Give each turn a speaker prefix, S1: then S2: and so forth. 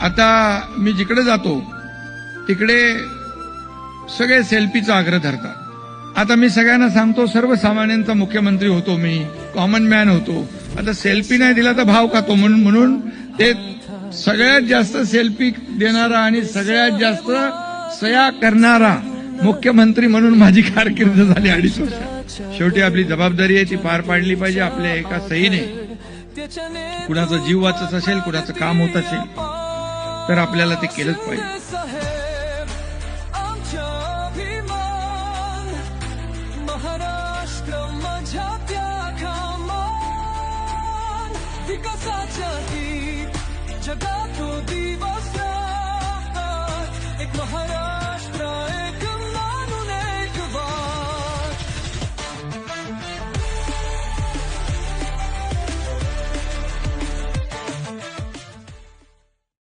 S1: आता मी जिकडे जातो तिकडे सगळे सेल्फीचा आग्रह धरतात। आता मी सगळ्यांना सांगतो, सर्वसामान्यांचा मुख्यमंत्री होतो, मी कॉमन मॅन होतो, आता सेल्फी नाही दिला तर भाव खातो म्हणून ते सगळ्यात जास्त सेल्फी देणारा आणि सगळ्यात जास्त सया करणारा मुख्यमंत्री म्हणून माझी कारकीर्द झाली 2.5 वर्ष। शेवटी आपली जबाबदारी आहे ती पार पाडली पाहिजे। आपल्या एका सहीने कुणाचा जीव वाचत असेल, कुणाचं काम होत असेल तर आपल्याला ते केलंच पाहिजे।
S2: महाराष्ट्र माझ्या त्या विकासाच्या जगा